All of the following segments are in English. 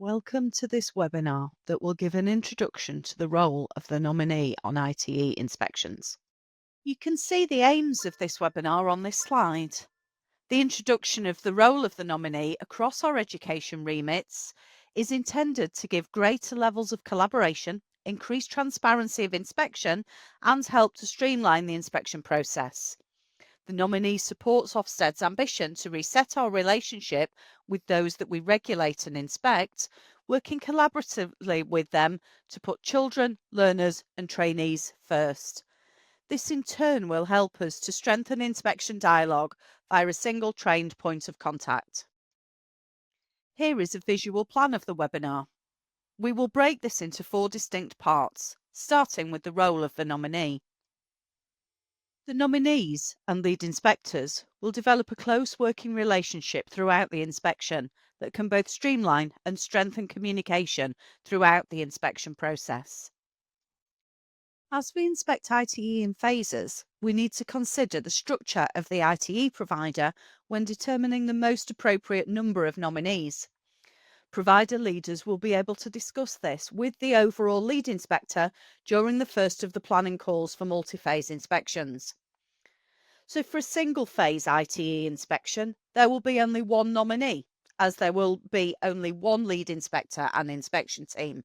Welcome to this webinar that will give an introduction to the role of the nominee on ITE inspections. You can see the aims of this webinar on this slide. The introduction of the role of the nominee across our education remits is intended to give greater levels of collaboration, increase transparency of inspection, and help to streamline the inspection process. The nominee supports Ofsted's ambition to reset our relationship with those that we regulate and inspect, working collaboratively with them to put children, learners and trainees first. This in turn will help us to strengthen inspection dialogue via a single trained point of contact. Here is a visual plan of the webinar. We will break this into 4 distinct parts, starting with the role of the nominee. The nominees and lead inspectors will develop a close working relationship throughout the inspection that can both streamline and strengthen communication throughout the inspection process. As we inspect ITE in phases, we need to consider the structure of the ITE provider when determining the most appropriate number of nominees. Provider leaders will be able to discuss this with the overall lead inspector during the first of the planning calls for multi-phase inspections. So for a single phase ITE inspection, there will be only one nominee, as there will be only one lead inspector and inspection team.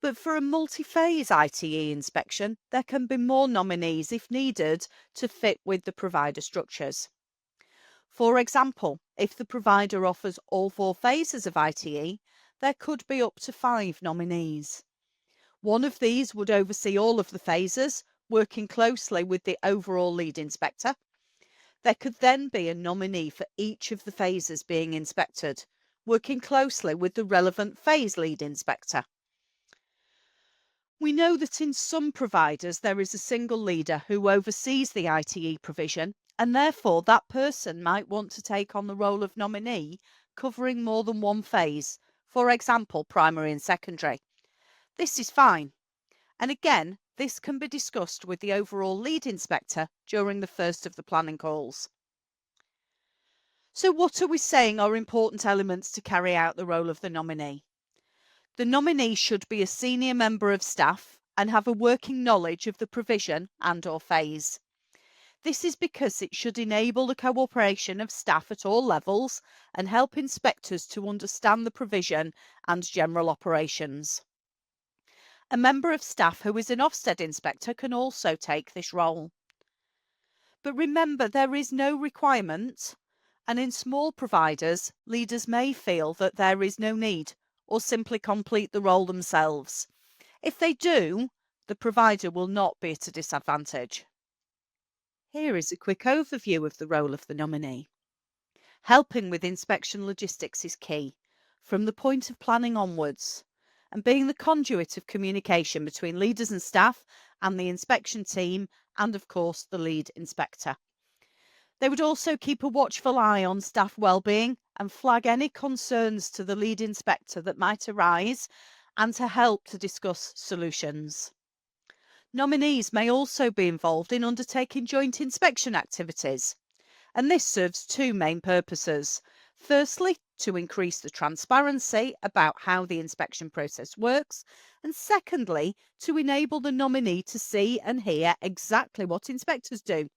But for a multi-phase ITE inspection, there can be more nominees if needed to fit with the provider structures. For example, if the provider offers all 4 phases of ITE, there could be up to 5 nominees. One of these would oversee all of the phases, working closely with the overall lead inspector. There could then be a nominee for each of the phases being inspected, working closely with the relevant phase lead inspector. We know that in some providers there is a single leader who oversees the ITE provision, and therefore that person might want to take on the role of nominee covering more than one phase, for example, primary and secondary. This is fine. And again, this can be discussed with the overall lead inspector during the first of the planning calls. So what are we saying are important elements to carry out the role of the nominee? The nominee should be a senior member of staff and have a working knowledge of the provision and/or phase. This is because it should enable the cooperation of staff at all levels and help inspectors to understand the provision and general operations. A member of staff who is an Ofsted inspector can also take this role. But remember, there is no requirement, and in small providers, leaders may feel that there is no need or simply complete the role themselves. If they do, the provider will not be at a disadvantage. Here is a quick overview of the role of the nominee. Helping with inspection logistics is key, from the point of planning onwards, and being the conduit of communication between leaders and staff and the inspection team and, of course, the lead inspector. They would also keep a watchful eye on staff well-being and flag any concerns to the lead inspector that might arise and to help to discuss solutions. Nominees may also be involved in undertaking joint inspection activities, and this serves 2 main purposes. Firstly, to increase the transparency about how the inspection process works, and secondly, to enable the nominee to see and hear exactly what inspectors do,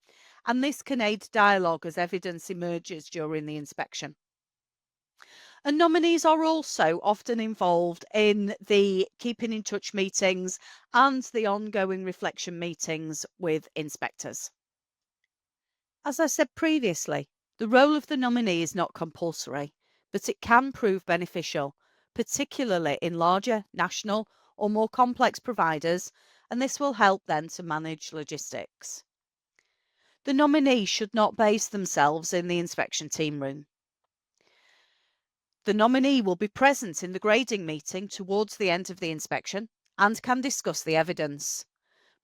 and this can aid dialogue as evidence emerges during the inspection. And nominees are also often involved in the keeping in touch meetings and the ongoing reflection meetings with inspectors. As I said previously, the role of the nominee is not compulsory, but it can prove beneficial, particularly in larger, national or more complex providers, and this will help then to manage logistics. The nominee should not base themselves in the inspection team room. The nominee will be present in the grading meeting towards the end of the inspection and can discuss the evidence.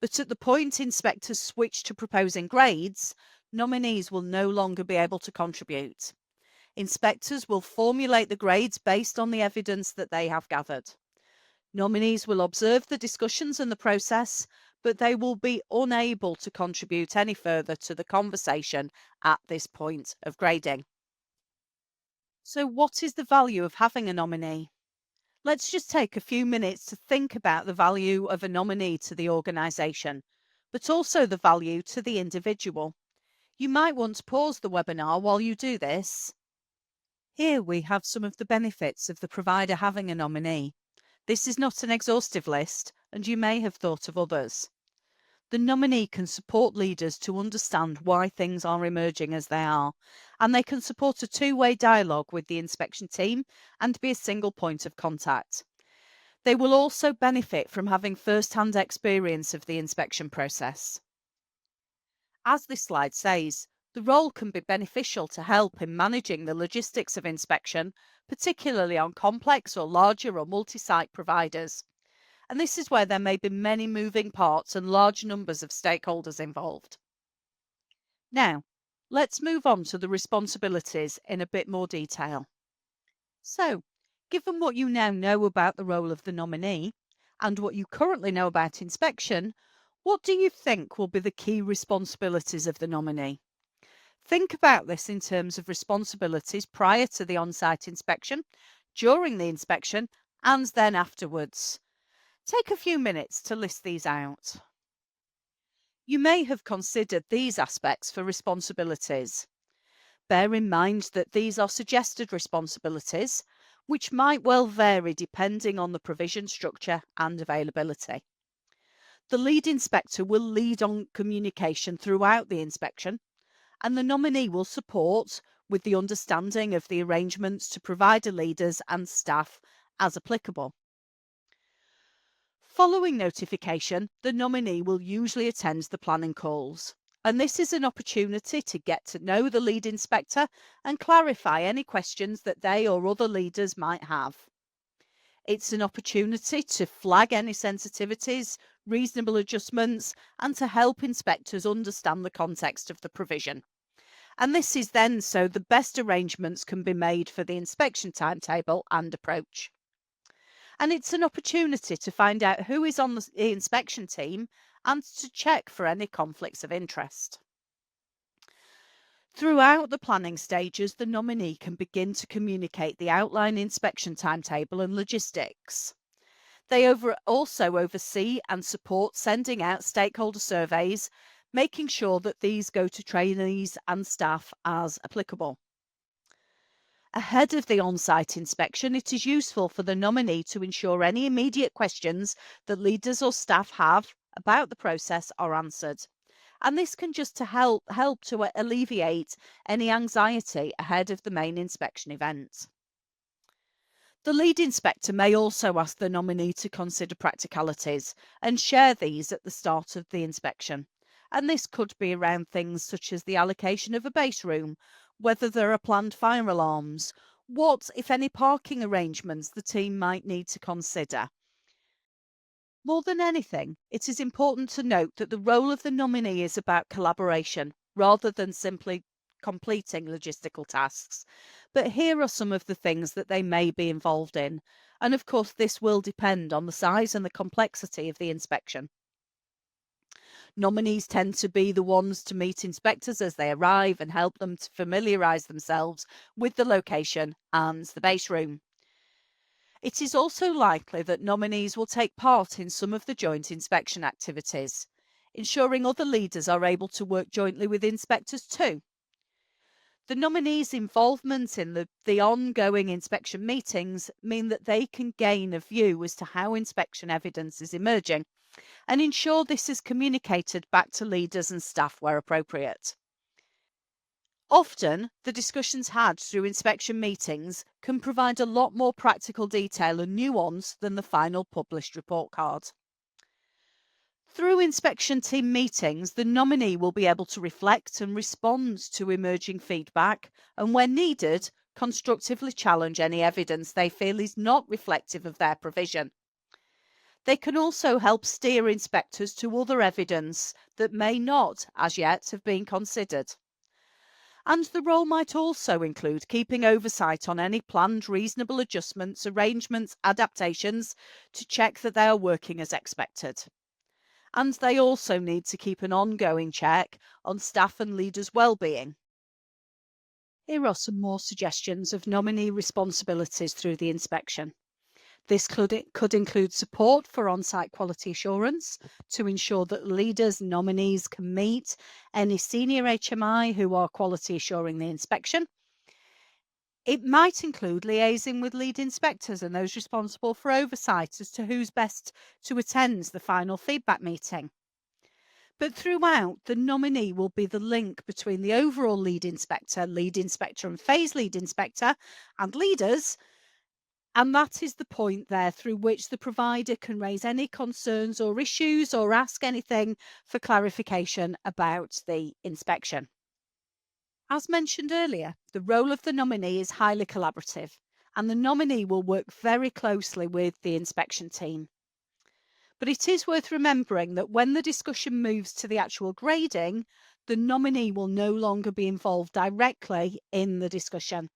But at the point inspectors switch to proposing grades, nominees will no longer be able to contribute. Inspectors will formulate the grades based on the evidence that they have gathered. Nominees will observe the discussions and the process, but they will be unable to contribute any further to the conversation at this point of grading. So what is the value of having a nominee? Let's just take a few minutes to think about the value of a nominee to the organisation, but also the value to the individual. You might want to pause the webinar while you do this. Here we have some of the benefits of the provider having a nominee. This is not an exhaustive list, and you may have thought of others. The nominee can support leaders to understand why things are emerging as they are, and they can support a two-way dialogue with the inspection team and be a single point of contact. They will also benefit from having first-hand experience of the inspection process. As this slide says, the role can be beneficial to help in managing the logistics of inspection, particularly on complex or larger or multi-site providers. And this is where there may be many moving parts and large numbers of stakeholders involved. Now, let's move on to the responsibilities in a bit more detail. So, given what you now know about the role of the nominee and what you currently know about inspection, what do you think will be the key responsibilities of the nominee? Think about this in terms of responsibilities prior to the on-site inspection, during the inspection, and then afterwards. Take a few minutes to list these out. You may have considered these aspects for responsibilities. Bear in mind that these are suggested responsibilities, which might well vary depending on the provision structure and availability. The lead inspector will lead on communication throughout the inspection, and the nominee will support with the understanding of the arrangements to provider leaders and staff as applicable. Following notification, the nominee will usually attend the planning calls, and this is an opportunity to get to know the lead inspector and clarify any questions that they or other leaders might have. It's an opportunity to flag any sensitivities, reasonable adjustments, and to help inspectors understand the context of the provision. And this is then so the best arrangements can be made for the inspection timetable and approach. And it's an opportunity to find out who is on the inspection team and to check for any conflicts of interest. Throughout the planning stages, the nominee can begin to communicate the outline inspection timetable and logistics. They also oversee and support sending out stakeholder surveys, making sure that these go to trainees and staff as applicable. Ahead of the on-site inspection, it is useful for the nominee to ensure any immediate questions that leaders or staff have about the process are answered. And this can just to help to alleviate any anxiety ahead of the main inspection event. The lead inspector may also ask the nominee to consider practicalities and share these at the start of the inspection. And this could be around things such as the allocation of a base room, whether there are planned fire alarms, what, if any, parking arrangements the team might need to consider. More than anything, it is important to note that the role of the nominee is about collaboration rather than simply completing logistical tasks. But here are some of the things that they may be involved in. And of course, this will depend on the size and the complexity of the inspection. Nominees tend to be the ones to meet inspectors as they arrive and help them to familiarise themselves with the location and the base room. It is also likely that nominees will take part in some of the joint inspection activities, ensuring other leaders are able to work jointly with inspectors too. The nominees' involvement in the ongoing inspection meetings mean that they can gain a view as to how inspection evidence is emerging and ensure this is communicated back to leaders and staff where appropriate. Often, the discussions had through inspection meetings can provide a lot more practical detail and nuance than the final published report card. Through inspection team meetings, the nominee will be able to reflect and respond to emerging feedback and, when needed, constructively challenge any evidence they feel is not reflective of their provision. They can also help steer inspectors to other evidence that may not, as yet, have been considered. And the role might also include keeping oversight on any planned reasonable adjustments, arrangements, adaptations to check that they are working as expected. And they also need to keep an ongoing check on staff and leaders' well-being. Here are some more suggestions of nominee responsibilities through the inspection. This could include support for on-site quality assurance to ensure that leaders, nominees can meet any senior HMI who are quality assuring the inspection. It might include liaising with lead inspectors and those responsible for oversight as to who's best to attend the final feedback meeting. But throughout, the nominee will be the link between the overall lead inspector and phase lead inspector, and leaders. And that is the point there through which the provider can raise any concerns or issues or ask anything for clarification about the inspection. As mentioned earlier, the role of the nominee is highly collaborative, and the nominee will work very closely with the inspection team. But it is worth remembering that when the discussion moves to the actual grading, the nominee will no longer be involved directly in the discussion.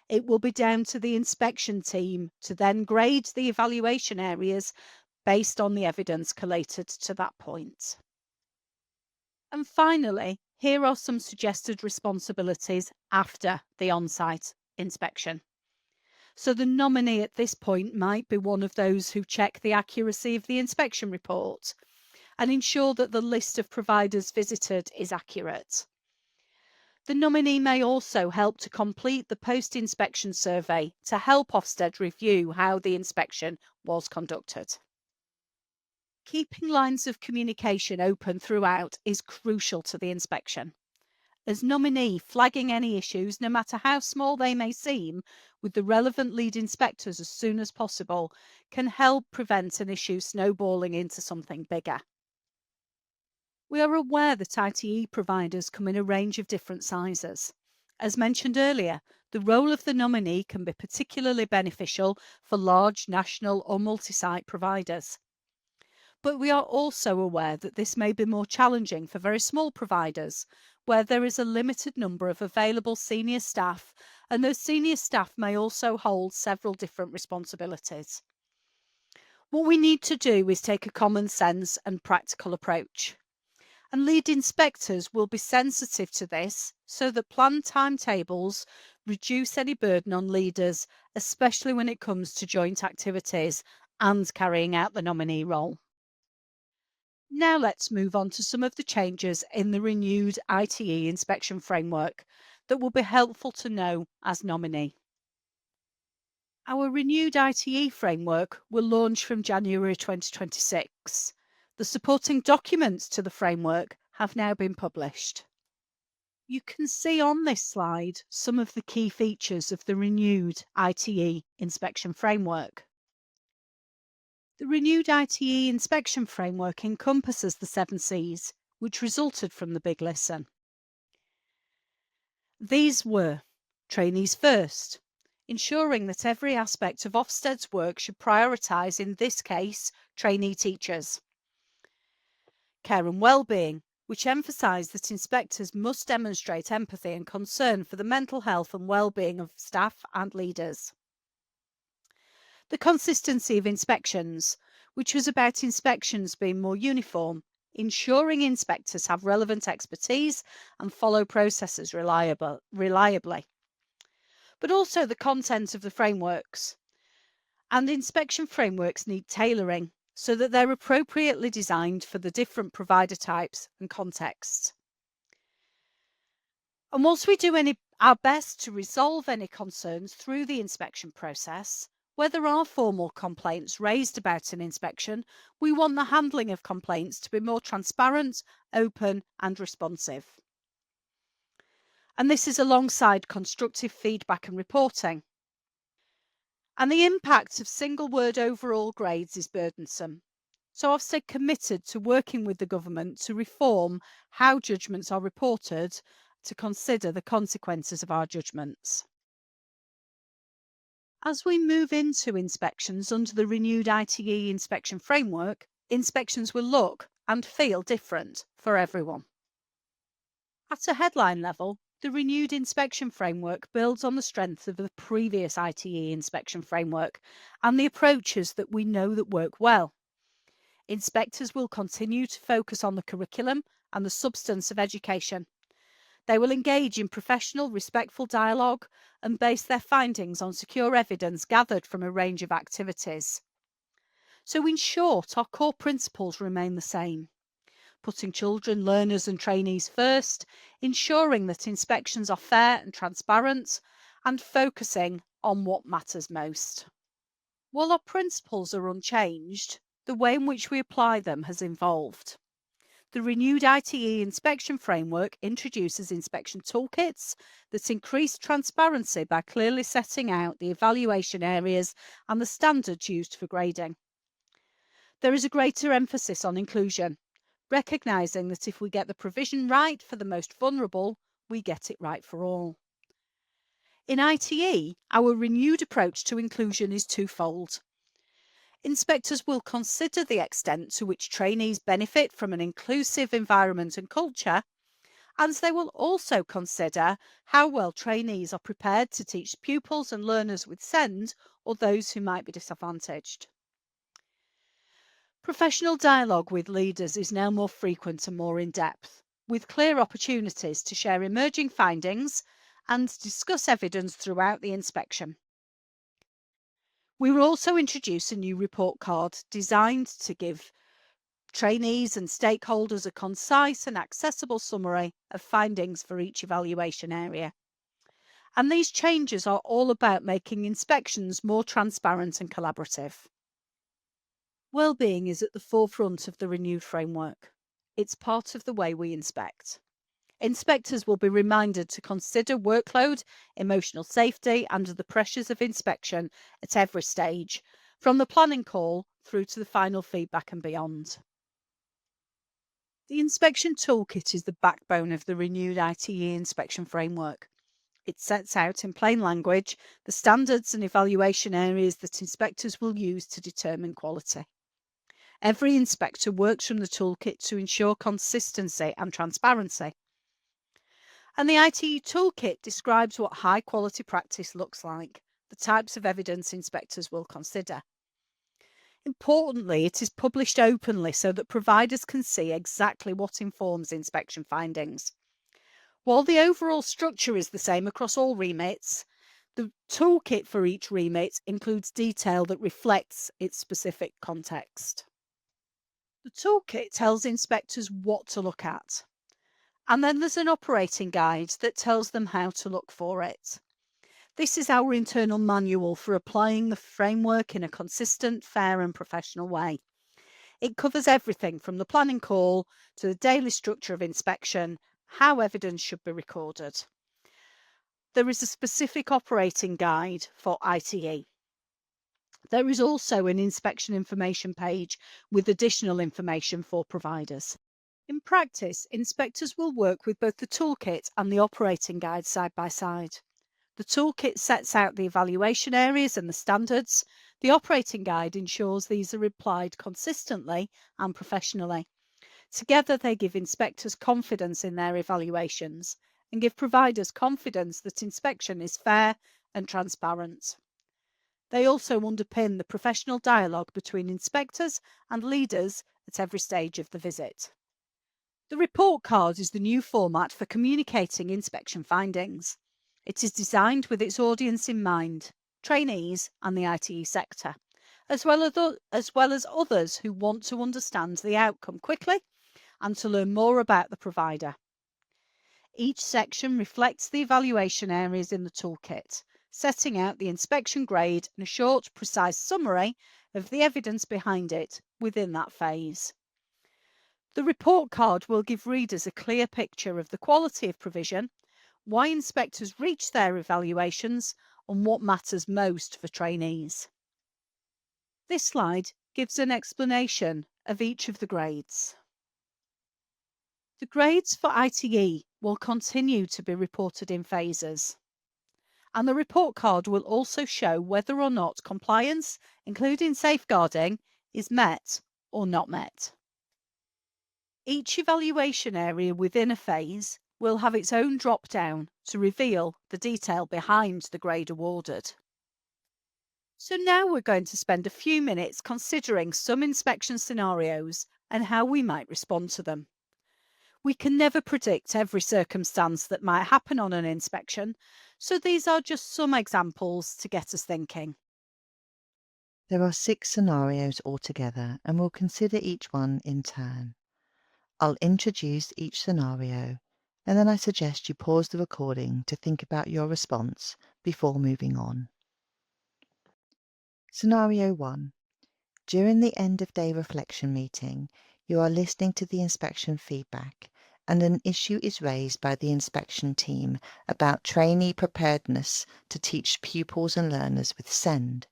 It will be down to the inspection team to then grade the evaluation areas based on the evidence collated to that point. And finally, here are some suggested responsibilities after the on-site inspection. So the nominee at this point might be one of those who check the accuracy of the inspection report and ensure that the list of providers visited is accurate. The nominee may also help to complete the post-inspection survey to help Ofsted review how the inspection was conducted. Keeping lines of communication open throughout is crucial to the inspection. As nominee, flagging any issues, no matter how small they may seem, with the relevant lead inspectors as soon as possible can help prevent an issue snowballing into something bigger. We are aware that ITE providers come in a range of different sizes. As mentioned earlier, the role of the nominee can be particularly beneficial for large national or multi-site providers. But we are also aware that this may be more challenging for very small providers, where there is a limited number of available senior staff, and those senior staff may also hold several different responsibilities. What we need to do is take a common sense and practical approach. And lead inspectors will be sensitive to this so that planned timetables reduce any burden on leaders, especially when it comes to joint activities and carrying out the nominee role. Now let's move on to some of the changes in the renewed ITE inspection framework that will be helpful to know as nominee. Our renewed ITE framework will launch from January 2026. The supporting documents to the framework have now been published. You can see on this slide some of the key features of the renewed ITE inspection framework. The renewed ITE inspection framework encompasses the 7 Cs, which resulted from the Big Listen. These were trainees first, ensuring that every aspect of Ofsted's work should prioritise, in this case, trainee teachers. Care and well-being, which emphasised that inspectors must demonstrate empathy and concern for the mental health and well-being of staff and leaders. The consistency of inspections, which was about inspections being more uniform, ensuring inspectors have relevant expertise and follow processes reliably. But also the content of the frameworks. And inspection frameworks need tailoring so that they're appropriately designed for the different provider types and contexts. And whilst we do our best to resolve any concerns through the inspection process, where there are formal complaints raised about an inspection, we want the handling of complaints to be more transparent, open and responsive. And this is alongside constructive feedback and reporting. And the impact of single word overall grades is burdensome. So Ofsted committed to working with the government to reform how judgments are reported to consider the consequences of our judgments. As we move into inspections under the renewed ITE inspection framework, inspections will look and feel different for everyone. At a headline level, the renewed inspection framework builds on the strength of the previous ITE inspection framework and the approaches that we know that work well. Inspectors will continue to focus on the curriculum and the substance of education. They will engage in professional, respectful dialogue and base their findings on secure evidence gathered from a range of activities. So, in short, our core principles remain the same: putting children, learners, and trainees first, ensuring that inspections are fair and transparent, and focusing on what matters most. While our principles are unchanged, the way in which we apply them has evolved. The renewed ITE inspection framework introduces inspection toolkits that increase transparency by clearly setting out the evaluation areas and the standards used for grading. There is a greater emphasis on inclusion, recognising that if we get the provision right for the most vulnerable, we get it right for all. In ITE, our renewed approach to inclusion is twofold. Inspectors will consider the extent to which trainees benefit from an inclusive environment and culture, and they will also consider how well trainees are prepared to teach pupils and learners with SEND or those who might be disadvantaged. Professional dialogue with leaders is now more frequent and more in-depth, with clear opportunities to share emerging findings and discuss evidence throughout the inspection. We will also introduce a new report card designed to give trainees and stakeholders a concise and accessible summary of findings for each evaluation area. And these changes are all about making inspections more transparent and collaborative. Wellbeing is at the forefront of the renewed framework. It's part of the way we inspect. Inspectors will be reminded to consider workload, emotional safety, and the pressures of inspection at every stage, from the planning call through to the final feedback and beyond. The inspection toolkit is the backbone of the renewed ITE inspection framework. It sets out in plain language the standards and evaluation areas that inspectors will use to determine quality. Every inspector works from the toolkit to ensure consistency and transparency. And the ITE toolkit describes what high quality practice looks like, the types of evidence inspectors will consider. Importantly, it is published openly so that providers can see exactly what informs inspection findings. While the overall structure is the same across all remits, the toolkit for each remit includes detail that reflects its specific context. The toolkit tells inspectors what to look at, and then there's an operating guide that tells them how to look for it. This is our internal manual for applying the framework in a consistent, fair and professional way. It covers everything from the planning call to the daily structure of inspection, how evidence should be recorded. There is a specific operating guide for ITE. There is also an inspection information page with additional information for providers. In practice, inspectors will work with both the toolkit and the operating guide side by side. The toolkit sets out the evaluation areas and the standards. The operating guide ensures these are applied consistently and professionally. Together, they give inspectors confidence in their evaluations and give providers confidence that inspection is fair and transparent. They also underpin the professional dialogue between inspectors and leaders at every stage of the visit. The report card is the new format for communicating inspection findings. It is designed with its audience in mind, trainees and the ITE sector, as well as others who want to understand the outcome quickly and to learn more about the provider. Each section reflects the evaluation areas in the toolkit, setting out the inspection grade and a short, precise summary of the evidence behind it within that phase. The report card will give readers a clear picture of the quality of provision, why inspectors reach their evaluations, and what matters most for trainees. This slide gives an explanation of each of the grades. The grades for ITE will continue to be reported in phases, and the report card will also show whether or not compliance, including safeguarding, is met or not met. Each evaluation area within a phase will have its own drop-down to reveal the detail behind the grade awarded. So now we're going to spend a few minutes considering some inspection scenarios and how we might respond to them. We can never predict every circumstance that might happen on an inspection, so these are just some examples to get us thinking. There are 6 scenarios altogether, and we'll consider each one in turn. I'll introduce each scenario, and then I suggest you pause the recording to think about your response before moving on. Scenario 1. During the end of day reflection meeting, you are listening to the inspection feedback, and an issue is raised by the inspection team about trainee preparedness to teach pupils and learners with SEND.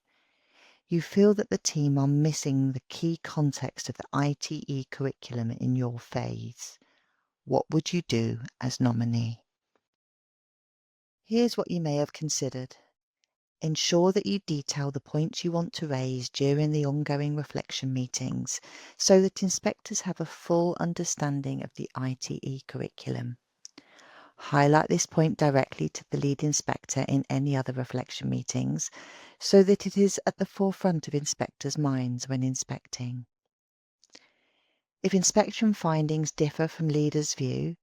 You feel that the team are missing the key context of the ITE curriculum in your phase. What would you do as nominee? Here's what you may have considered. Ensure that you detail the points you want to raise during the ongoing reflection meetings so that inspectors have a full understanding of the ITE curriculum. Highlight this point directly to the lead inspector in any other reflection meetings so that it is at the forefront of inspectors' minds when inspecting. If inspection findings differ from leaders' view,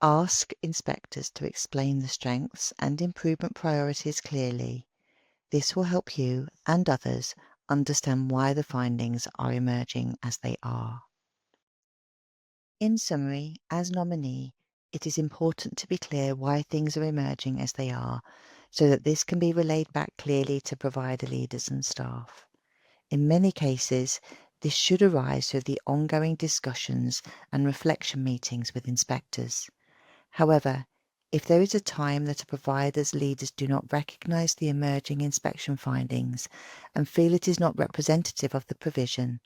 ask inspectors to explain the strengths and improvement priorities clearly. This will help you and others understand why the findings are emerging as they are. In summary, as nominee, it is important to be clear why things are emerging as they are, so that this can be relayed back clearly to provider leaders and staff. In many cases, this should arise through the ongoing discussions and reflection meetings with inspectors. However, if there is a time that a provider's leaders do not recognise the emerging inspection findings and feel it is not representative of the provision,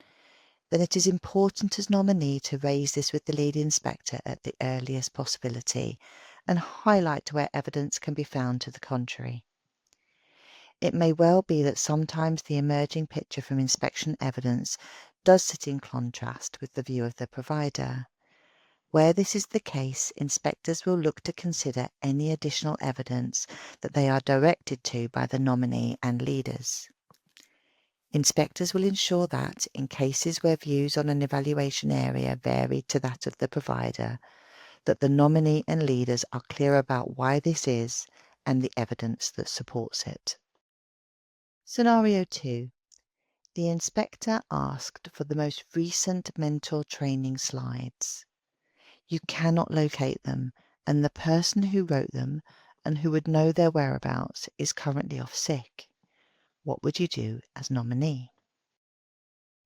then it is important as nominee to raise this with the lead inspector at the earliest possibility and highlight where evidence can be found to the contrary. It may well be that sometimes the emerging picture from inspection evidence does sit in contrast with the view of the provider. Where this is the case, inspectors will look to consider any additional evidence that they are directed to by the nominee and leaders. Inspectors will ensure that, in cases where views on an evaluation area vary to that of the provider, that the nominee and leaders are clear about why this is and the evidence that supports it. Scenario 2. The inspector asked for the most recent mentor training slides. You cannot locate them, and the person who wrote them and who would know their whereabouts is currently off sick. What would you do as nominee?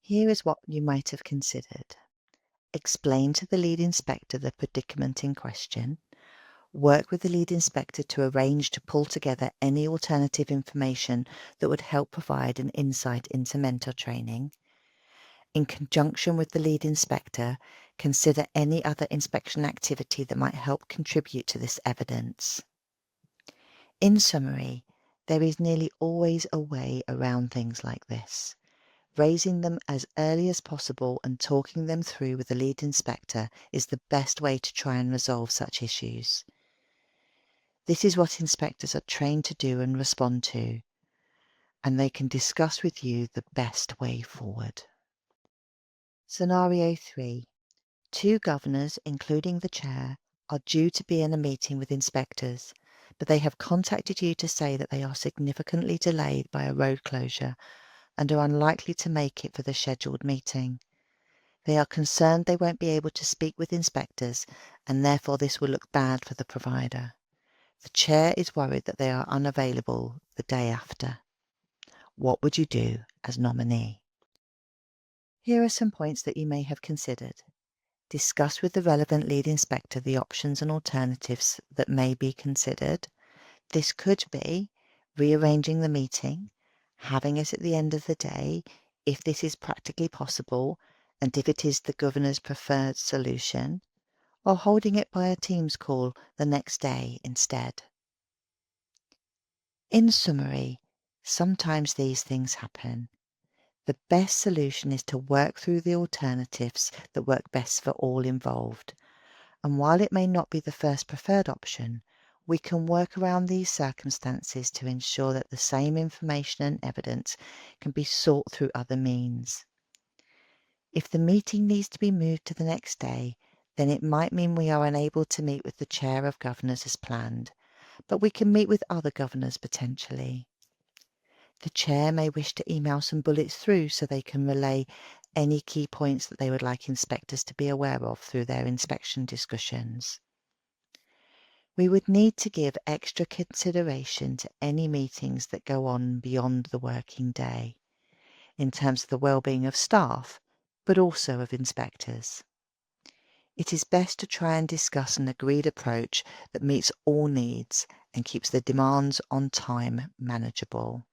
Here is what you might have considered. Explain to the lead inspector the predicament in question. Work with the lead inspector to arrange to pull together any alternative information that would help provide an insight into mentor training. In conjunction with the lead inspector, consider any other inspection activity that might help contribute to this evidence. In summary, there is nearly always a way around things like this. Raising them as early as possible and talking them through with the lead inspector is the best way to try and resolve such issues. This is what inspectors are trained to do and respond to, and they can discuss with you the best way forward. Scenario 3. 2 governors, including the chair, are due to be in a meeting with inspectors, but they have contacted you to say that they are significantly delayed by a road closure and are unlikely to make it for the scheduled meeting. They are concerned they won't be able to speak with inspectors, and therefore this will look bad for the provider. The chair is worried that they are unavailable the day after. What would you do as nominee? Here are some points that you may have considered. Discuss with the relevant lead inspector the options and alternatives that may be considered. This could be rearranging the meeting, having it at the end of the day, if this is practically possible, and if it is the governor's preferred solution, or holding it by a Teams call the next day instead. In summary, sometimes these things happen. The best solution is to work through the alternatives that work best for all involved. And while it may not be the first preferred option, we can work around these circumstances to ensure that the same information and evidence can be sought through other means. If the meeting needs to be moved to the next day, then it might mean we are unable to meet with the Chair of Governors as planned, but we can meet with other governors potentially. The Chair may wish to email some bullets through so they can relay any key points that they would like inspectors to be aware of through their inspection discussions. We would need to give extra consideration to any meetings that go on beyond the working day, in terms of the well-being of staff, but also of inspectors. It is best to try and discuss an agreed approach that meets all needs and keeps the demands on time manageable.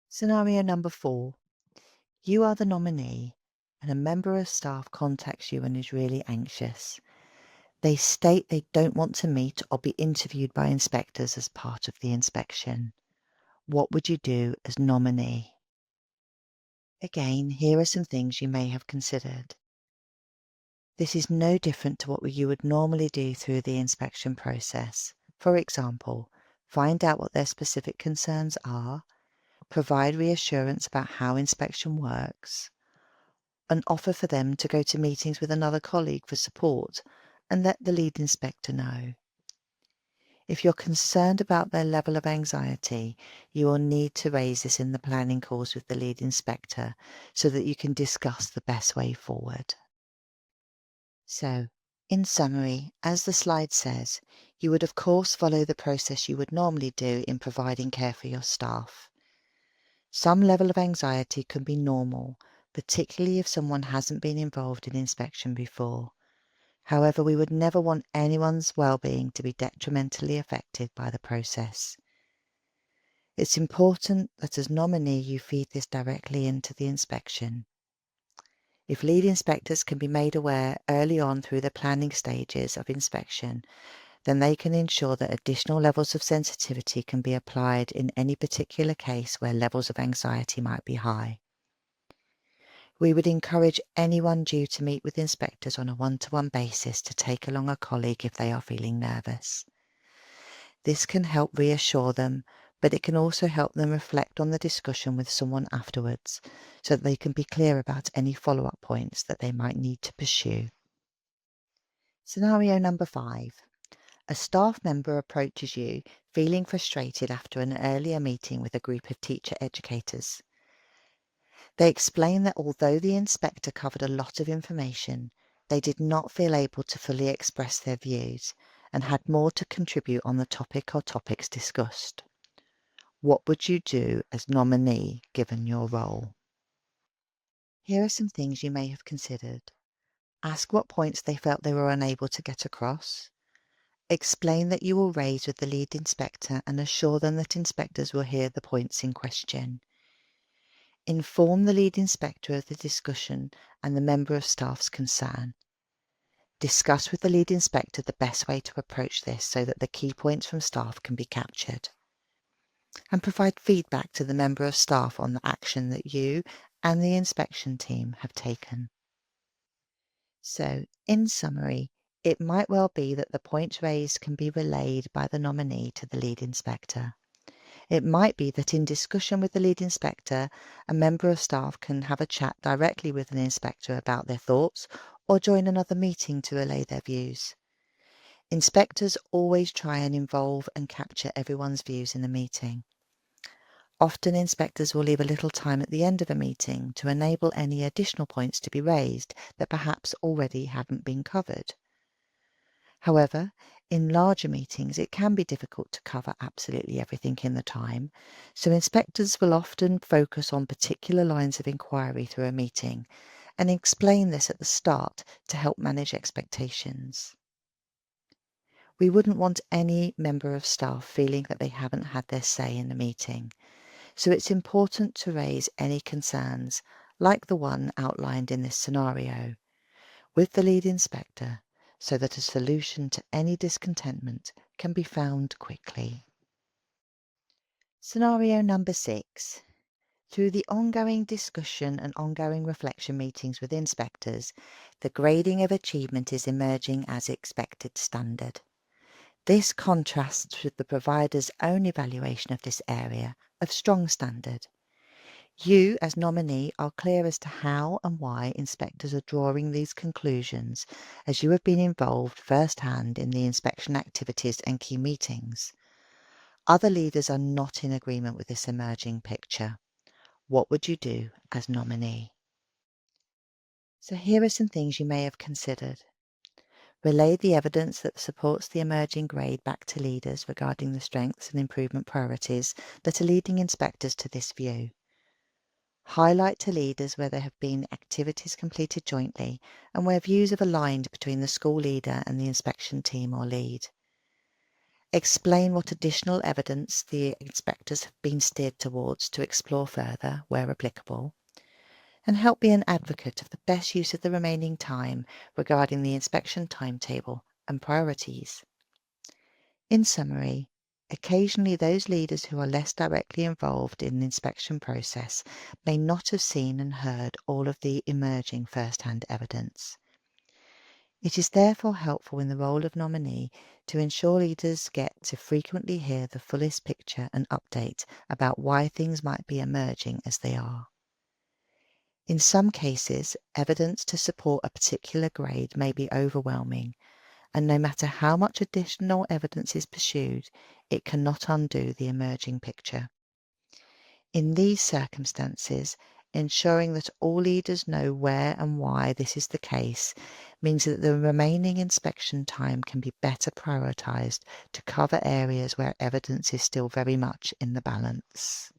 Scenario number 4. You are the nominee and a member of staff contacts you and is really anxious. They state they don't want to meet or be interviewed by inspectors as part of the inspection. What would you do as nominee? Again, here are some things you may have considered. This is no different to what you would normally do through the inspection process. For example, find out what their specific concerns are, provide reassurance about how inspection works, and offer for them to go to meetings with another colleague for support, and let the lead inspector know. If you're concerned about their level of anxiety, you will need to raise this in the planning calls with the lead inspector so that you can discuss the best way forward. So, in summary, as the slide says, you would of course follow the process you would normally do in providing care for your staff. Some level of anxiety can be normal, particularly if someone hasn't been involved in inspection before. However, we would never want anyone's well-being to be detrimentally affected by the process. It's important that as nominee you feed this directly into the inspection. If lead inspectors can be made aware early on through the planning stages of inspection, then they can ensure that additional levels of sensitivity can be applied in any particular case where levels of anxiety might be high. We would encourage anyone due to meet with inspectors on a one-to-one basis to take along a colleague if they are feeling nervous. This can help reassure them, but it can also help them reflect on the discussion with someone afterwards so that they can be clear about any follow-up points that they might need to pursue. Scenario number 5. A staff member approaches you feeling frustrated after an earlier meeting with a group of teacher educators. They explain that although the inspector covered a lot of information, they did not feel able to fully express their views and had more to contribute on the topic or topics discussed. What would you do as nominee given your role? Here are some things you may have considered. Ask what points they felt they were unable to get across. Explain that you will raise with the lead inspector and assure them that inspectors will hear the points in question. Inform the lead inspector of the discussion and the member of staff's concern. Discuss with the lead inspector the best way to approach this so that the key points from staff can be captured. And provide feedback to the member of staff on the action that you and the inspection team have taken. So, in summary, it might well be that the points raised can be relayed by the nominee to the lead inspector. It might be that in discussion with the lead inspector, a member of staff can have a chat directly with an inspector about their thoughts or join another meeting to relay their views. Inspectors always try and involve and capture everyone's views in the meeting. Often inspectors will leave a little time at the end of a meeting to enable any additional points to be raised that perhaps already haven't been covered. However, in larger meetings it can be difficult to cover absolutely everything in the time, so inspectors will often focus on particular lines of inquiry through a meeting and explain this at the start to help manage expectations. We wouldn't want any member of staff feeling that they haven't had their say in the meeting. So it's important to raise any concerns, like the one outlined in this scenario, with the lead inspector so that a solution to any discontentment can be found quickly. Scenario number 6. Through the ongoing discussion and ongoing reflection meetings with inspectors, the grading of achievement is emerging as expected standard. This contrasts with the provider's own evaluation of this area of strong standard. You, as nominee, are clear as to how and why inspectors are drawing these conclusions, as you have been involved firsthand in the inspection activities and key meetings. Other leaders are not in agreement with this emerging picture. What would you do as nominee? So here are some things you may have considered. Relay the evidence that supports the emerging grade back to leaders regarding the strengths and improvement priorities that are leading inspectors to this view. Highlight to leaders where there have been activities completed jointly and where views have aligned between the school leader and the inspection team or lead. Explain what additional evidence the inspectors have been steered towards to explore further where applicable, and help be an advocate of the best use of the remaining time regarding the inspection timetable and priorities. In summary, occasionally those leaders who are less directly involved in the inspection process may not have seen and heard all of the emerging first-hand evidence. It is therefore helpful in the role of nominee to ensure leaders get to frequently hear the fullest picture and update about why things might be emerging as they are. In some cases, evidence to support a particular grade may be overwhelming, and no matter how much additional evidence is pursued, it cannot undo the emerging picture. In these circumstances, ensuring that all leaders know where and why this is the case means that the remaining inspection time can be better prioritised to cover areas where evidence is still very much in the balance.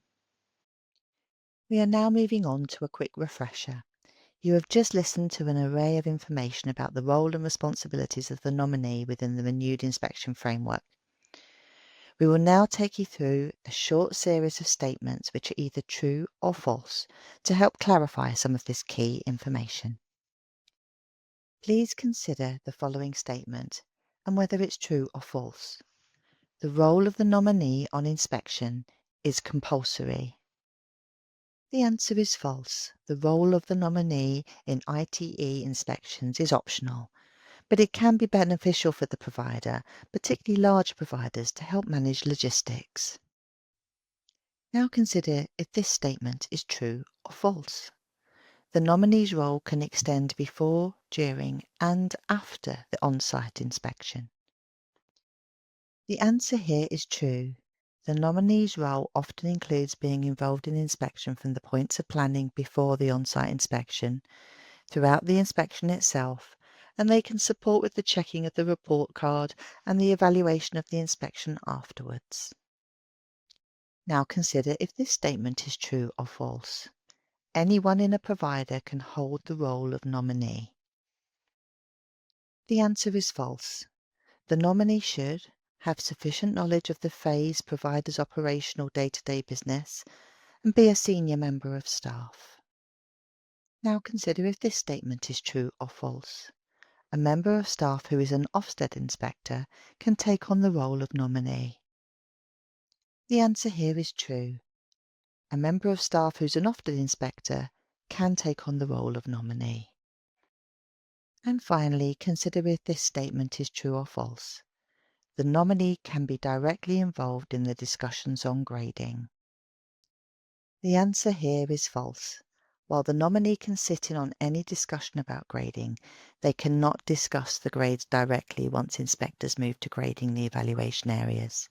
We are now moving on to a quick refresher. You have just listened to an array of information about the role and responsibilities of the nominee within the renewed inspection framework. We will now take you through a short series of statements which are either true or false to help clarify some of this key information. Please consider the following statement and whether it's true or false. The role of the nominee on inspection is compulsory. The answer is false. The role of the nominee in ITE inspections is optional, but it can be beneficial for the provider, particularly large providers, to help manage logistics. Now consider if this statement is true or false. The nominee's role can extend before, during, and after the on-site inspection. The answer here is true. The nominee's role often includes being involved in inspection from the points of planning before the on-site inspection, throughout the inspection itself, and they can support with the checking of the report card and the evaluation of the inspection afterwards. Now consider if this statement is true or false. Anyone in a provider can hold the role of nominee. The answer is false. The nominee should have sufficient knowledge of the phase provider's operational day-to-day business and be a senior member of staff. Now consider if this statement is true or false. A member of staff who is an Ofsted inspector can take on the role of nominee. The answer here is true. A member of staff who's an Ofsted inspector can take on the role of nominee. And finally, consider if this statement is true or false. The nominee can be directly involved in the discussions on grading. The answer here is false. While the nominee can sit in on any discussion about grading, they cannot discuss the grades directly once inspectors move to grading the evaluation areas.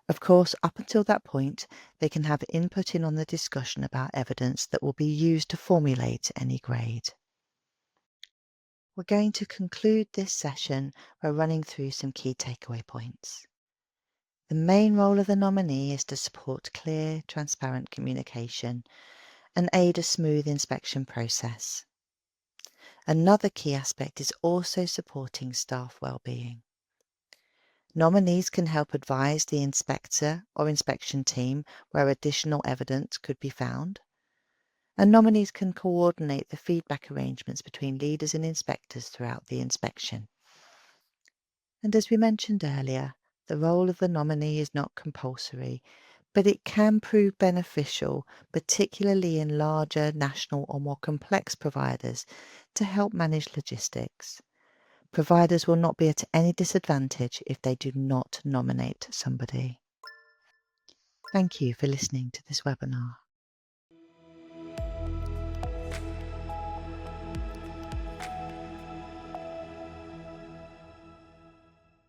Of course, up until that point, they can have input in on the discussion about evidence that will be used to formulate any grade. We're going to conclude this session by running through some key takeaway points. The main role of the nominee is to support clear, transparent communication and aid a smooth inspection process. Another key aspect is also supporting staff well-being. Nominees can help advise the inspector or inspection team where additional evidence could be found, and nominees can coordinate the feedback arrangements between leaders and inspectors throughout the inspection. And as we mentioned earlier, the role of the nominee is not compulsory, but it can prove beneficial, particularly in larger national or more complex providers, to help manage logistics. Providers will not be at any disadvantage if they do not nominate somebody. Thank you for listening to this webinar.